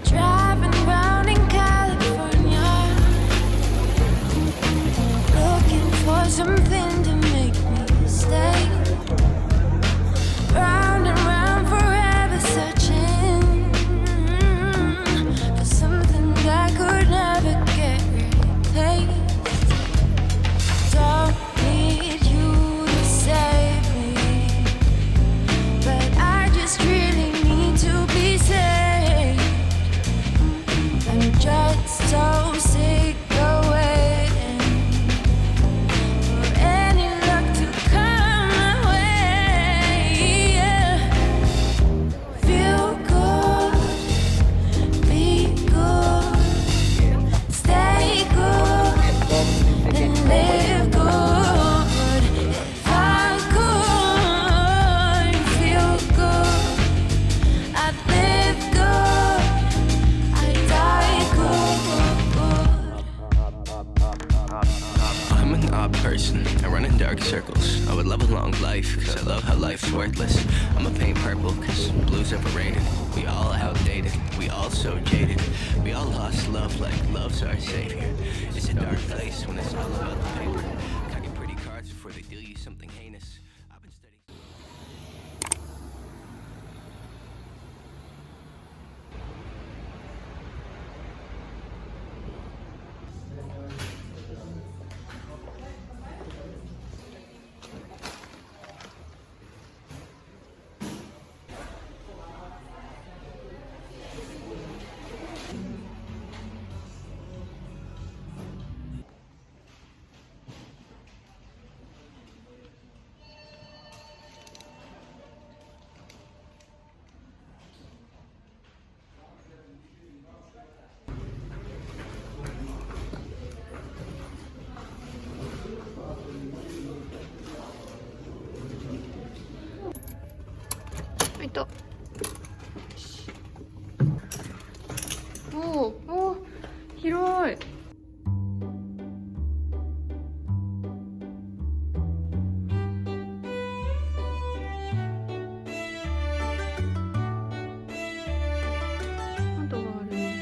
Driving round in California, looking for something to make me stay. Round and round forever, searching for something that could never get replaced. Don't need you to save me, but I just really need to be saved. I'm just so sick of waiting for any luck to come my way. Yeah. Feel good, be good, stay good, and live good. If I could feel good, I'd live good, I'd die good. I'm an odd person, I run in dark circles. I would love a long life, cause I love how life's worthless. I'ma paint purple, cause blue's overrated. We all outdated, we all so jaded. We all lost love like love's our savior. It's a dark place when it's all about the paper. Cocking pretty cards before they deal you something heinous. I've been studying. 오,広い. 한도가 아르네.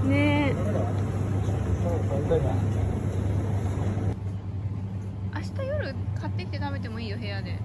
ねえ。明日夜買ってきて食べてもいいよ、部屋で。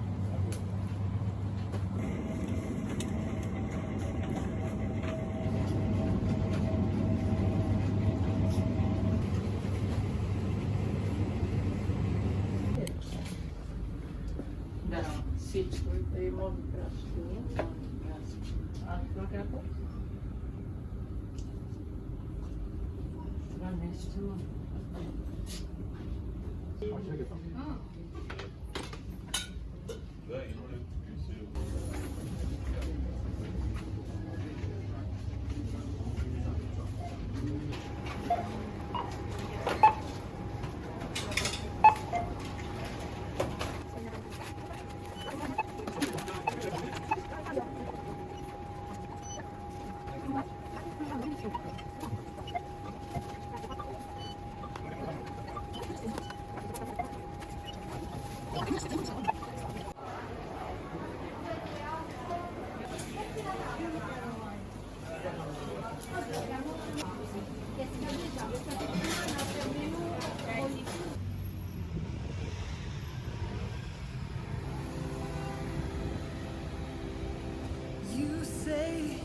You say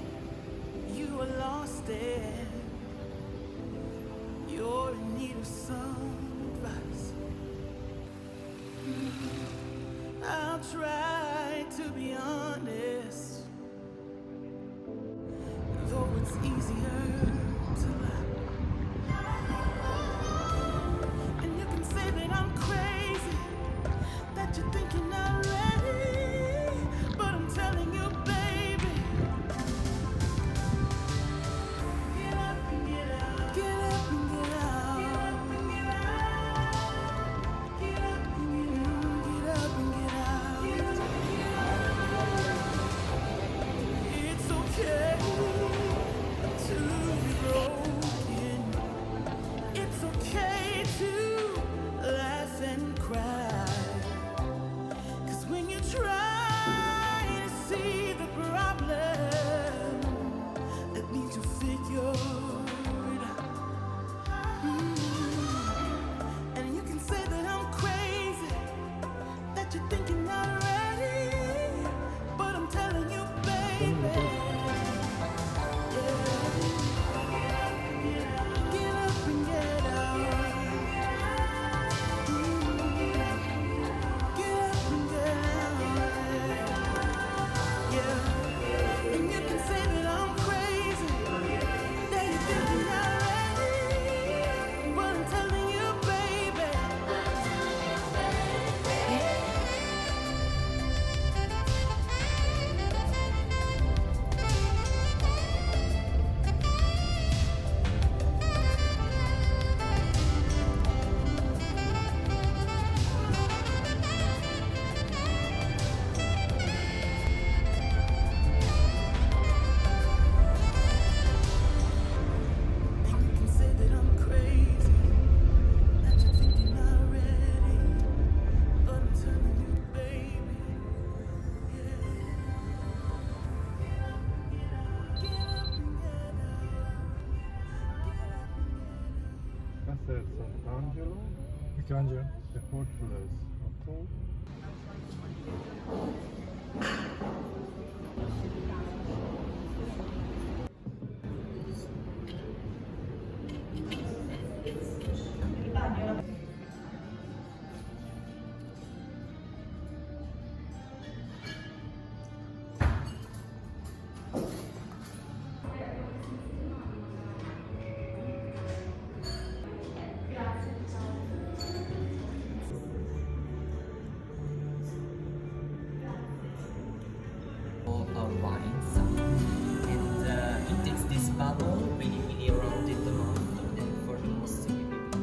you are lost and you're in need of some advice. I'll try to be honest, though it's easier to lie. And you can say that I'm crazy, that you're thinking I'm ready, but I'm telling you, baby, get up and get out, get up and get out, get up and get out, get up and get out, get up and get out, get up and get out. It's okay to be broken. It's okay to laugh and cry. 'Cause when you try to see the problem, that means you figure it out. And you can say that I'm crazy, that you're thinking I'm ready, but I'm telling you, baby, yeah. Get up and get out. Get up and get out. Yeah. And you can say that I'm crazy, that you think you're not ready, but I'm telling you, baby. And you can say that I'm crazy, that you think you're not ready, but I'm telling you, baby. Yeah. Get up and get out. Get up and get out. Castle Sant'Angelo. Michelangelo. The fortress of Toul. wine sound. And it takes this bubble really around in the mouth and for the most to give it.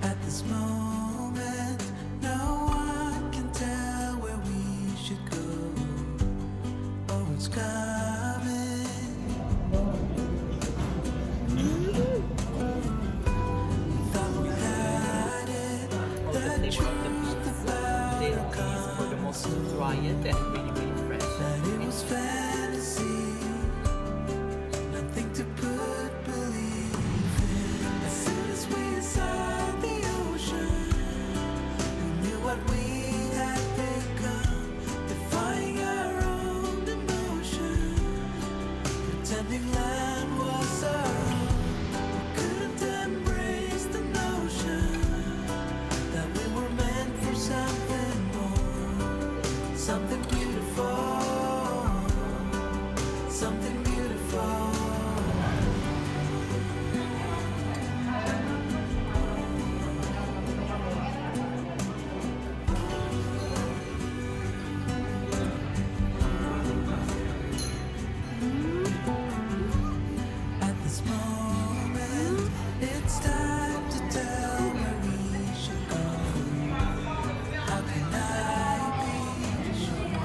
At this moment, no one can tell where we should go or what's coming. Thought we had it, The the flavor of the truth pizza, about this our is for the most quiet and really fresh. that it was fantasy, nothing to put belief in. As soon as we saw the ocean, we knew what we had become, defying our own emotion, pretending land was our own. We couldn't embrace the notion that we were meant for something more, something beautiful, something beautiful. At this moment, it's time to tell where we should go. How can I be sure?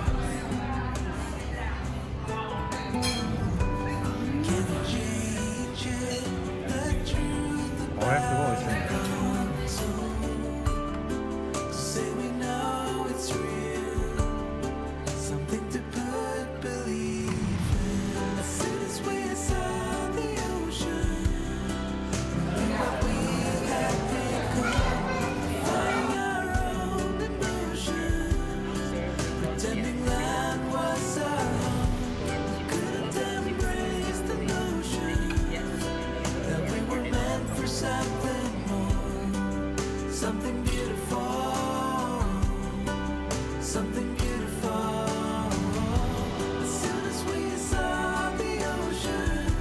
Can we change it? The truth Ouais, c'est bon, about c'est our own soul. To say we know it's real, something to put belief in. As soon as we saw the ocean, we knew what we had become, defying our own emotions, pretending land was our home. Couldn't embrace the notion that we were meant for something more, something beautiful, something beautiful. As soon as we saw the ocean,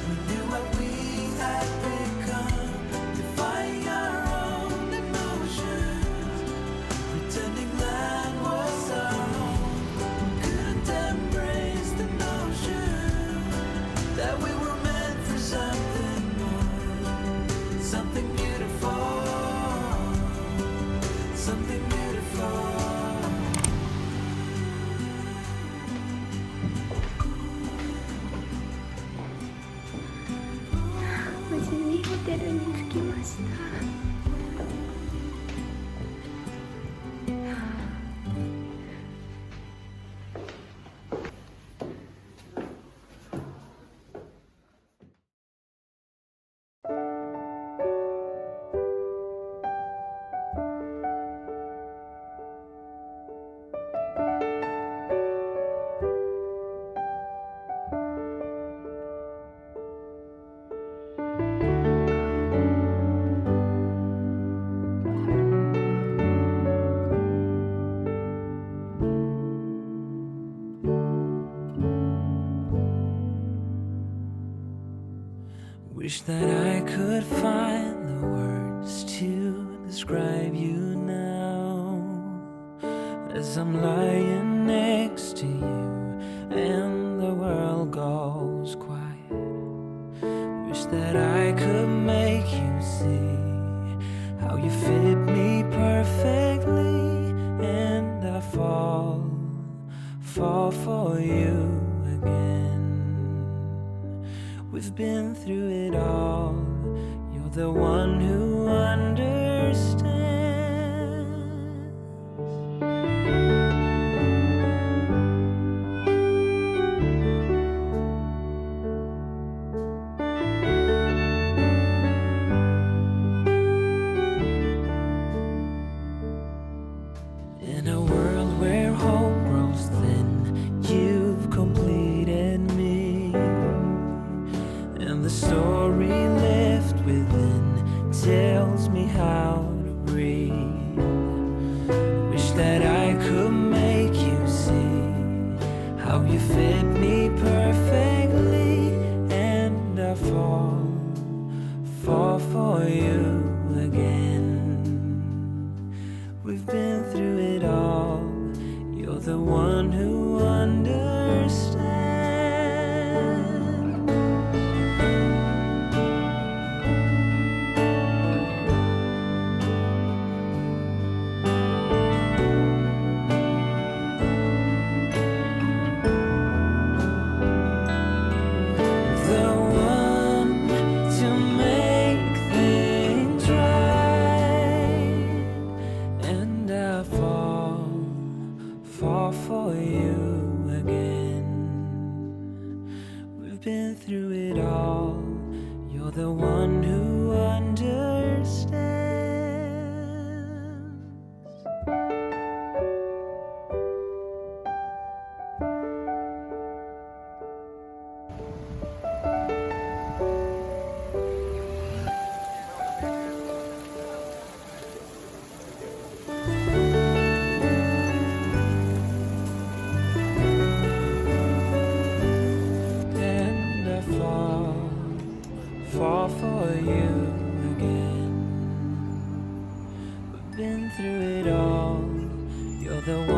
we knew what we had become, defying our own emotions, pretending land was our home. Couldn't embrace the notion that we were meant for something more, something beautiful, something beautiful.無事にホテルに着きました。Wish that I could find the words to describe you now, as I'm lying next to you and the world goes quiet. Wish that I could make you see how you fit me perfectly, and I fall for you again. We've been through it all. You're the one who understands. In a world where hope grows thin, you've completed me, and the story left within tells me how the one who understands. And I fall for you again. We've been through it all. You're the one